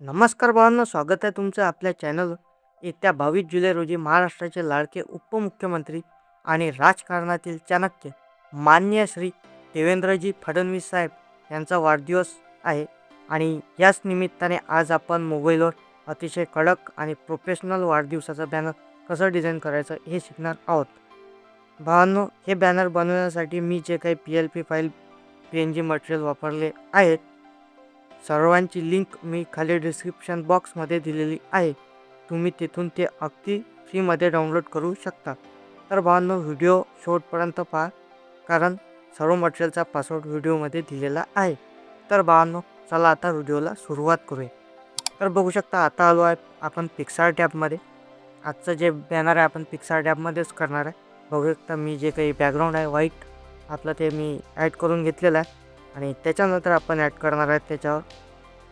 नमस्कार भावांनो, स्वागत आहे तुमचं आपल्या चॅनल. येत्या 22 जुलै रोजी महाराष्ट्राचे लाडके उपमुख्यमंत्री आणि राजकारणातील चाणक्य माननीय श्री देवेंद्रजी फडणवीस साहेब यांचा वाढदिवस आहे. आणि याच निमित्ताने आज आपण मोबाईलवर अतिशय कडक आणि प्रोफेशनल वाढदिवसाचा बॅनर कसं डिझाईन करायचं हे शिकणार आहोत. भावांनो, हे बॅनर बनवण्यासाठी मी जे काही PLP फाईल PNG मटेरियल वापरले आहेत सर्वांची लिंक मी खाली डिस्क्रिप्शन बॉक्समध्ये दिलेली आहे. तुम्ही तिथून ते अगदी फ्रीमध्ये डाउनलोड करू शकता. तर भावांनो, व्हिडिओ शेवटपर्यंत पहा, कारण सर्व मटेरियलचा पासवर्ड व्हिडिओमध्ये दिलेला आहे. तर भावांनो, चला आता व्हिडिओला सुरुवात करूया. तर बघू शकता, आता आलो आहे आपण पिक्सार टॅबमध्ये. आजचं जे बॅनर आहे आपण पिक्सार टॅबमध्येच करणार आहे. बघू शकता, मी जे काही बॅकग्राऊंड आहे व्हाईट आपलं ते मी ॲड करून घेतलेलं आहे. आणि त्याच्यानंतर आपण ॲड करणार आहे त्याच्यावर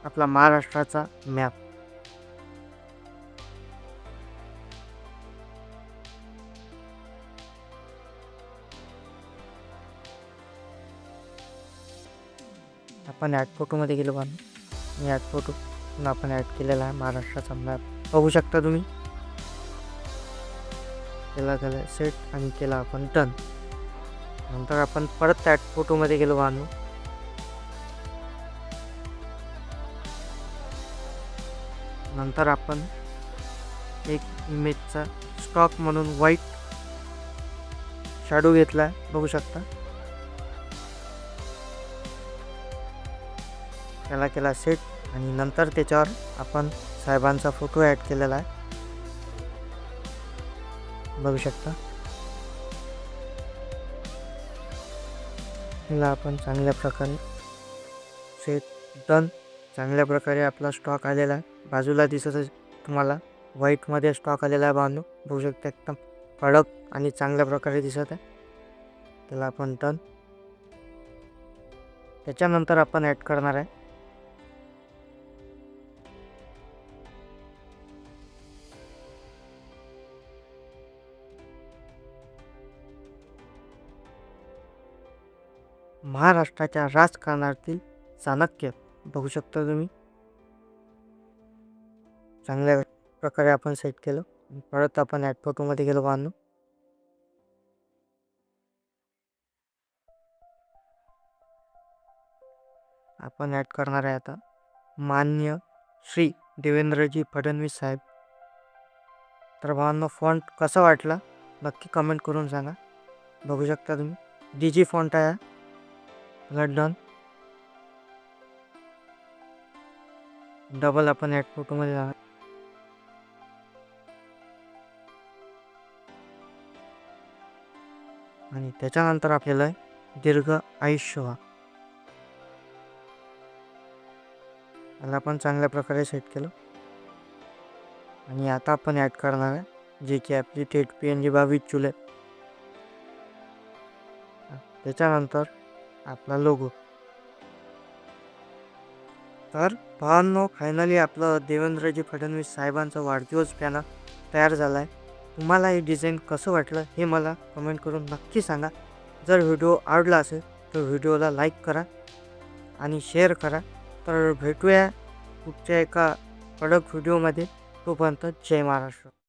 आपला महाराष्ट्राचा मॅप. आपण ॲड फोटोमध्ये गेलो पण मी ॲड फोटो आपण ॲड केलेला आहे महाराष्ट्राचा मॅप. बघू शकता तुम्ही. केला सेट आणि केला आपण डन. नंतर आपण परत ॲड फोटोमध्ये गेलो बांधू. नंतर आपण एक इमेजचा स्टॉक म्हणून व्हाईट शॅडो घेतला, बघू शकता. त्याला केला सेट आणि नंतर त्याच्यावर आपण साहेबांचा फोटो ॲड केलेला आहे, बघू शकता. त्याला आपण चांगल्या प्रकारे सेट डन. चांगल्या प्रकारे आपला स्टॉक आलेला आहे. बाजूला दिसत तुम्हाला व्हाईटमध्ये स्टॉक आलेला आहे बांधू, बघू शकता. एकदम कडक आणि चांगल्या प्रकारे दिसत आहे. त्याला आपण डन. त्याच्यानंतर आपण ॲड करणार आहे महाराष्ट्राच्या राजकारणातील चाणक्य, बघू शकता तुम्ही. चांगल्या प्रकारे आपण सेट केलं. परत आपण ॲड फोटोमध्ये गेलो बांधू. आपण ॲड करणार आहे आता माननीय श्री देवेंद्रजी फडणवीस साहेब. तर भावांनो, फॉन्ट कसा वाटला नक्की कमेंट करून सांगा. बघू शकता तुम्ही, DG फॉन्ट आहे. डन. डबल आपण ॲड फोटोमध्ये जाणार आणि त्याच्यानंतर आपल्याला दीर्घ आयुष्य व्हा याला आपण चांगल्या प्रकारे सेट केलं. आणि आता आपण ॲड करणार आहे जे की आपली थेट PNG 22 जुलै. त्याच्यानंतर आपला लोगो. तर भावांनो, फायनली आपलं देवेंद्रजी फडणवीस साहेबांचा वाढदिवस बॅनर तयार झाला आहे. तुम्हाला हे डिझाईन कसं वाटलं हे मला कमेंट करून नक्की सांगा. जर व्हिडिओ आवडला असेल तर व्हिडिओला लाईक करा आणि शेअर करा. तर भेटूया पुढच्या एका कडक व्हिडिओमध्ये. तोपर्यंत जय महाराष्ट्र.